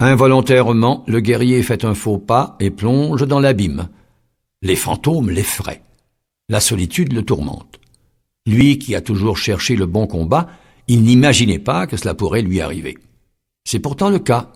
Involontairement, le guerrier fait un faux pas et plonge dans l'abîme. Les fantômes l'effraient. La solitude le tourmente. Lui qui a toujours cherché le bon combat, il n'imaginait pas que cela pourrait lui arriver. C'est pourtant le cas.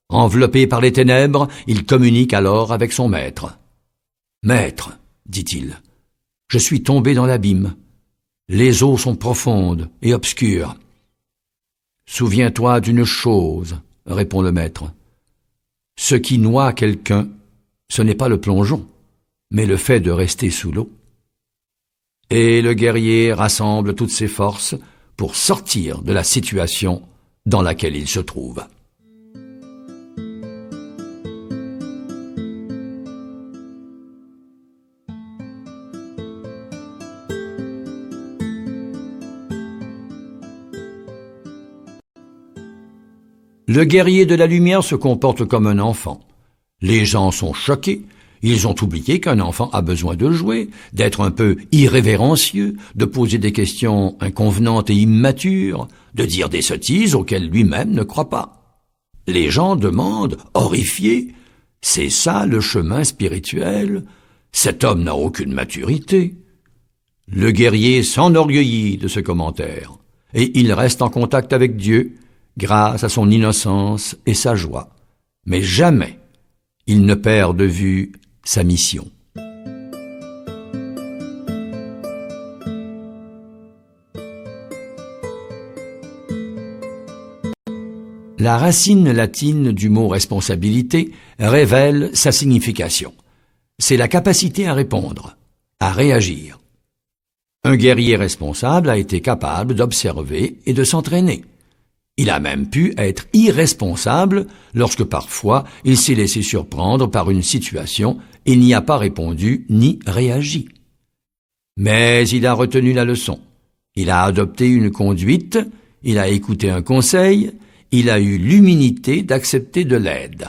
Enveloppé par les ténèbres, il communique alors avec son maître. « Maître, dit-il, je suis tombé dans l'abîme. Les eaux sont profondes et obscures. Souviens-toi d'une chose, répond le maître. Ce qui noie quelqu'un, ce n'est pas le plongeon, mais le fait de rester sous l'eau. Et le guerrier rassemble toutes ses forces pour sortir de la situation dans laquelle il se trouve. Le guerrier de la lumière se comporte comme un enfant. Les gens sont choqués. Ils ont oublié qu'un enfant a besoin de jouer, d'être un peu irrévérencieux, de poser des questions inconvenantes et immatures, de dire des sottises auxquelles lui-même ne croit pas. Les gens demandent, horrifiés, « C'est ça le chemin spirituel? Cet homme n'a aucune maturité. » Le guerrier s'enorgueillit de ce commentaire, et il reste en contact avec Dieu, grâce à son innocence et sa joie. Mais jamais il ne perd de vue sa mission. La racine latine du mot responsabilité révèle sa signification. C'est la capacité à répondre, à réagir. Un guerrier responsable a été capable d'observer et de s'entraîner. Il a même pu être irresponsable lorsque parfois il s'est laissé surprendre par une situation et n'y a pas répondu ni réagi. Mais il a retenu la leçon. Il a adopté une conduite, il a écouté un conseil, il a eu l'humilité d'accepter de l'aide.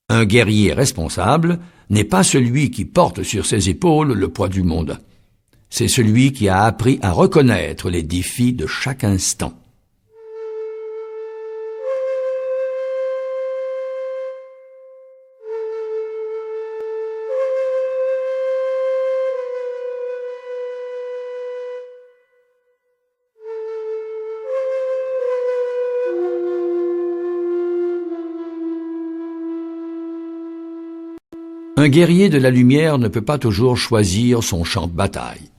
Un guerrier responsable n'est pas celui qui porte sur ses épaules le poids du monde. C'est celui qui a appris à reconnaître les défis de chaque instant. Un guerrier de la lumière ne peut pas toujours choisir son champ de bataille.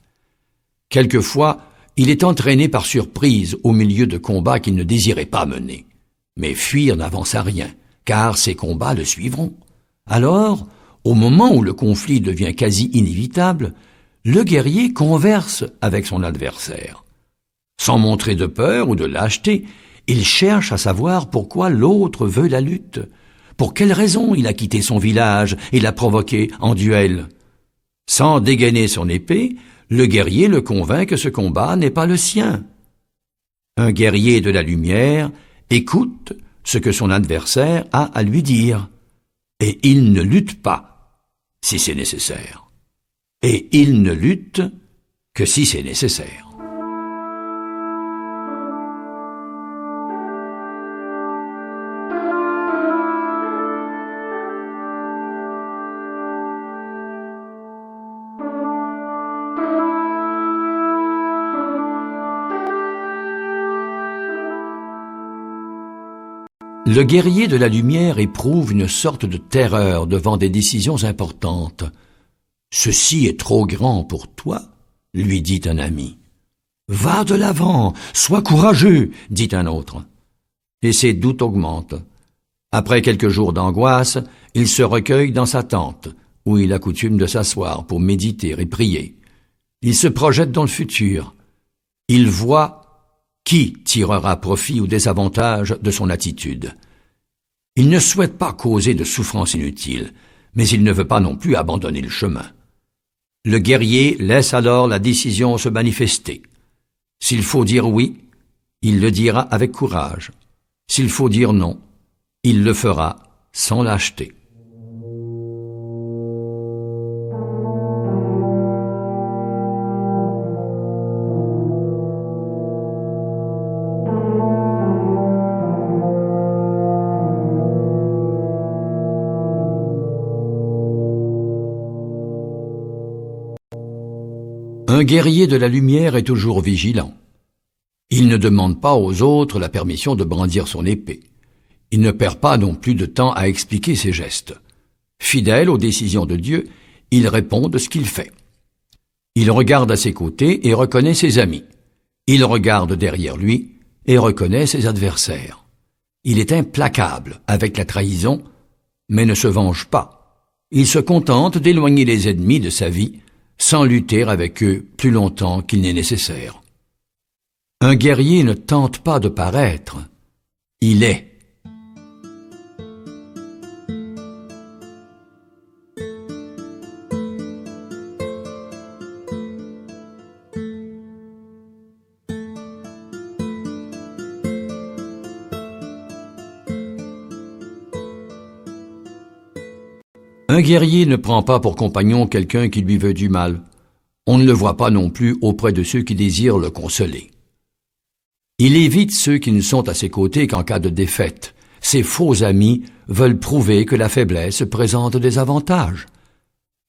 Quelquefois, il est entraîné par surprise au milieu de combats qu'il ne désirait pas mener. Mais fuir n'avance à rien, car ces combats le suivront. Alors, au moment où le conflit devient quasi inévitable, le guerrier converse avec son adversaire. Sans montrer de peur ou de lâcheté, il cherche à savoir pourquoi l'autre veut la lutte. Pour quelle raison il a quitté son village et l'a provoqué en duel? Sans dégainer son épée, le guerrier le convainc que ce combat n'est pas le sien. Un guerrier de la lumière écoute ce que son adversaire a à lui dire, et il ne lutte pas, si c'est nécessaire. Et il ne lutte que si c'est nécessaire. Le guerrier de la lumière éprouve une sorte de terreur devant des décisions importantes. « Ceci est trop grand pour toi, » lui dit un ami. « Va de l'avant, sois courageux, » dit un autre. Et ses doutes augmentent. Après quelques jours d'angoisse, il se recueille dans sa tente, où il a coutume de s'asseoir pour méditer et prier. Il se projette dans le futur. Il voit qui tirera profit ou désavantage de son attitude. Il ne souhaite pas causer de souffrance inutile, mais il ne veut pas non plus abandonner le chemin. Le guerrier laisse alors la décision se manifester. S'il faut dire oui, il le dira avec courage. S'il faut dire non, il le fera sans lâcheté. Un guerrier de la lumière est toujours vigilant. Il ne demande pas aux autres la permission de brandir son épée. Il ne perd pas non plus de temps à expliquer ses gestes. Fidèle aux décisions de Dieu, il répond de ce qu'il fait. Il regarde à ses côtés et reconnaît ses amis. Il regarde derrière lui et reconnaît ses adversaires. Il est implacable avec la trahison, mais ne se venge pas. Il se contente d'éloigner les ennemis de sa vie, sans lutter avec eux plus longtemps qu'il n'est nécessaire. Un guerrier ne tente pas de paraître, il est. Un guerrier ne prend pas pour compagnon quelqu'un qui lui veut du mal. On ne le voit pas non plus auprès de ceux qui désirent le consoler. Il évite ceux qui ne sont à ses côtés qu'en cas de défaite. Ses faux amis veulent prouver que la faiblesse présente des avantages.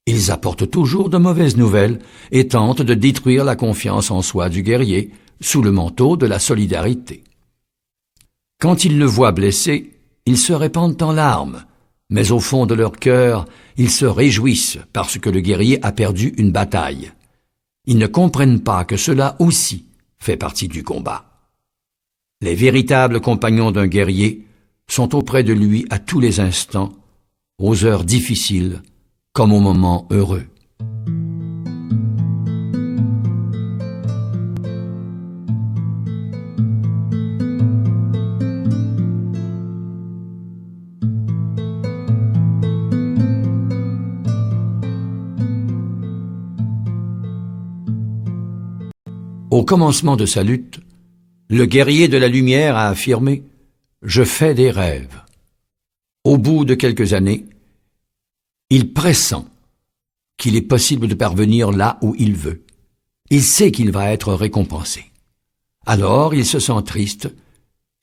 Ils apportent toujours de mauvaises nouvelles et tentent de détruire la confiance en soi du guerrier sous le manteau de la solidarité. Quand ils le voient blessé, ils se répandent en larmes. Mais au fond de leur cœur, ils se réjouissent parce que le guerrier a perdu une bataille. Ils ne comprennent pas que cela aussi fait partie du combat. Les véritables compagnons d'un guerrier sont auprès de lui à tous les instants, aux heures difficiles comme aux moments heureux. Au commencement de sa lutte, le guerrier de la lumière a affirmé « Je fais des rêves ». Au bout de quelques années, il pressent qu'il est possible de parvenir là où il veut. Il sait qu'il va être récompensé. Alors il se sent triste,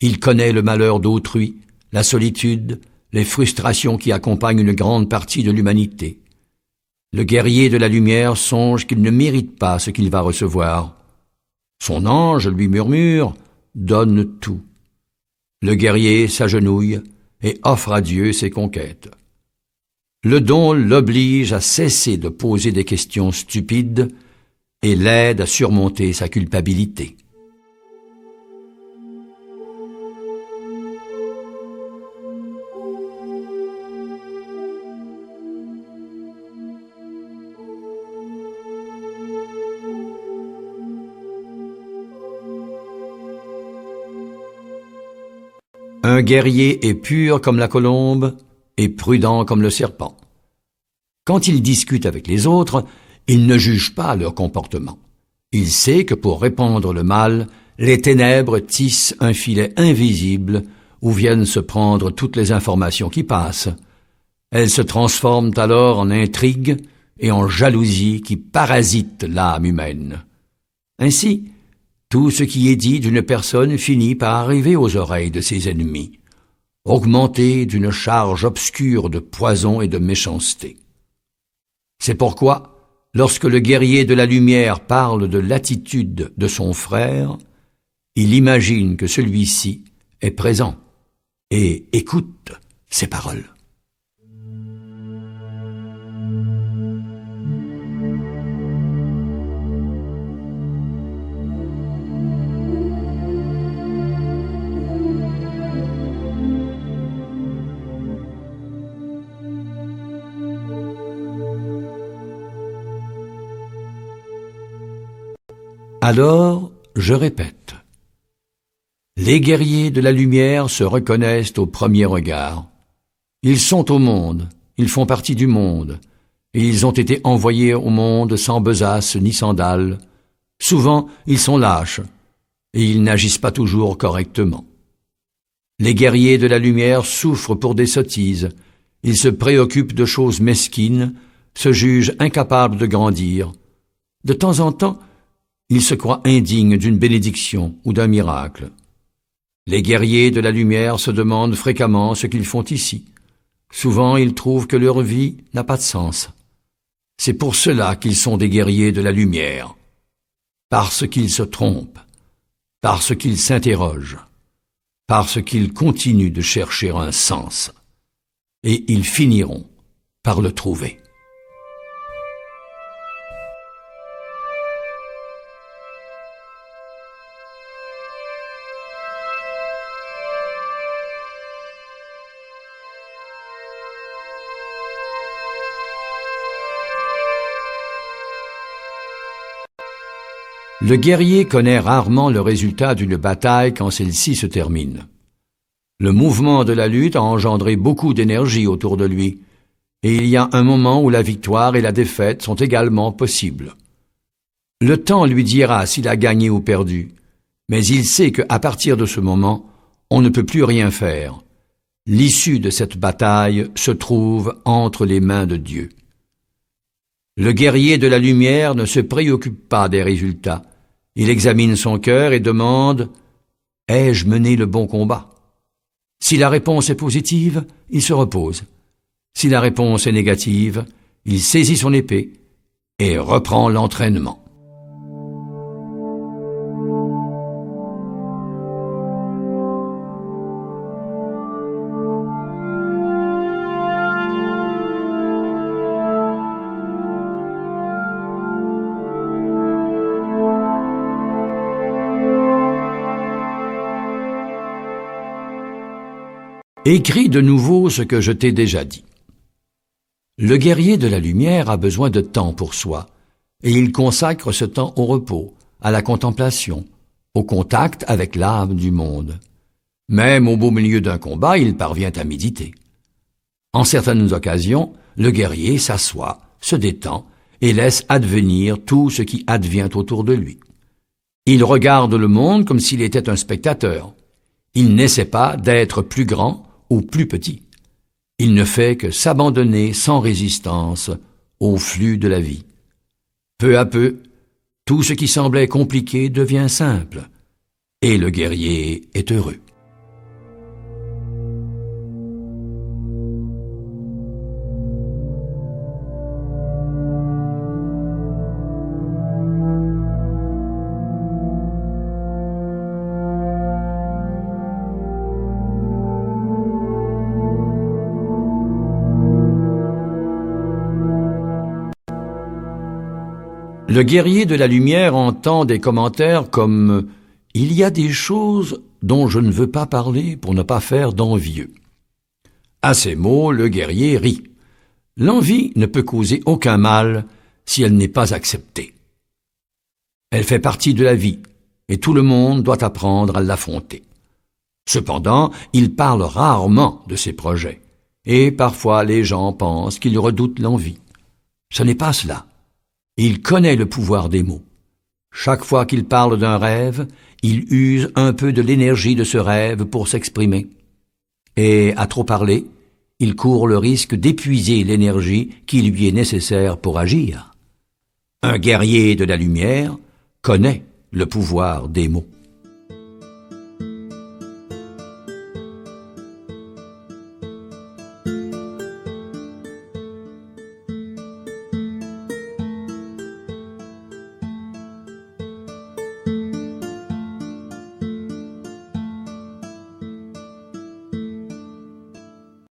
il connaît le malheur d'autrui, la solitude, les frustrations qui accompagnent une grande partie de l'humanité. Le guerrier de la lumière songe qu'il ne mérite pas ce qu'il va recevoir. Son ange lui murmure « Donne tout ». Le guerrier s'agenouille et offre à Dieu ses conquêtes. Le don l'oblige à cesser de poser des questions stupides et l'aide à surmonter sa culpabilité. Un guerrier est pur comme la colombe et prudent comme le serpent. Quand il discute avec les autres, il ne juge pas leur comportement. Il sait que pour répandre le mal, les ténèbres tissent un filet invisible où viennent se prendre toutes les informations qui passent. Elles se transforment alors en intrigues et en jalousies qui parasitent l'âme humaine. Ainsi, tout ce qui est dit d'une personne finit par arriver aux oreilles de ses ennemis, augmenté d'une charge obscure de poison et de méchanceté. C'est pourquoi, lorsque le guerrier de la lumière parle de l'attitude de son frère, il imagine que celui-ci est présent et écoute ses paroles. Alors, je répète, les guerriers de la lumière se reconnaissent au premier regard. Ils sont au monde, ils font partie du monde, et ils ont été envoyés au monde sans besace ni sandales. Souvent, ils sont lâches, et ils n'agissent pas toujours correctement. Les guerriers de la lumière souffrent pour des sottises, ils se préoccupent de choses mesquines, se jugent incapables de grandir. De temps en temps, ils se croient indignes d'une bénédiction ou d'un miracle. Les guerriers de la lumière se demandent fréquemment ce qu'ils font ici. Souvent, ils trouvent que leur vie n'a pas de sens. C'est pour cela qu'ils sont des guerriers de la lumière. parce qu'ils se trompent, parce qu'ils s'interrogent, parce qu'ils continuent de chercher un sens, et ils finiront par le trouver. Le guerrier connaît rarement le résultat d'une bataille quand celle-ci se termine. Le mouvement de la lutte a engendré beaucoup d'énergie autour de lui, et il y a un moment où la victoire et la défaite sont également possibles. Le temps lui dira s'il a gagné ou perdu, mais il sait qu'à partir de ce moment, on ne peut plus rien faire. L'issue de cette bataille se trouve entre les mains de Dieu. Le guerrier de la lumière ne se préoccupe pas des résultats. Il examine son cœur et demande « Ai-je mené le bon combat ?» Si la réponse est positive, il se repose. Si la réponse est négative, il saisit son épée et reprend l'entraînement. Écris de nouveau ce que je t'ai déjà dit. Le guerrier de la lumière a besoin de temps pour soi, et il consacre ce temps au repos, à la contemplation, au contact avec l'âme du monde. Même au beau milieu d'un combat, il parvient à méditer. En certaines occasions, le guerrier s'assoit, se détend et laisse advenir tout ce qui advient autour de lui. Il regarde le monde comme s'il était un spectateur. Il n'essaie pas d'être plus grand ou plus petit. Il ne fait que s'abandonner sans résistance au flux de la vie. Peu à peu, tout ce qui semblait compliqué devient simple, et le guerrier est heureux. Le guerrier de la lumière entend des commentaires comme « Il y a des choses dont je ne veux pas parler pour ne pas faire d'envieux ». À ces mots, le guerrier rit. L'envie ne peut causer aucun mal si elle n'est pas acceptée. Elle fait partie de la vie et tout le monde doit apprendre à l'affronter. Cependant, il parle rarement de ses projets et parfois les gens pensent qu'il redoute l'envie. Ce n'est pas cela. Il connaît le pouvoir des mots. Chaque fois qu'il parle d'un rêve, il use un peu de l'énergie de ce rêve pour s'exprimer. Et à trop parler, il court le risque d'épuiser l'énergie qui lui est nécessaire pour agir. Un guerrier de la lumière connaît le pouvoir des mots.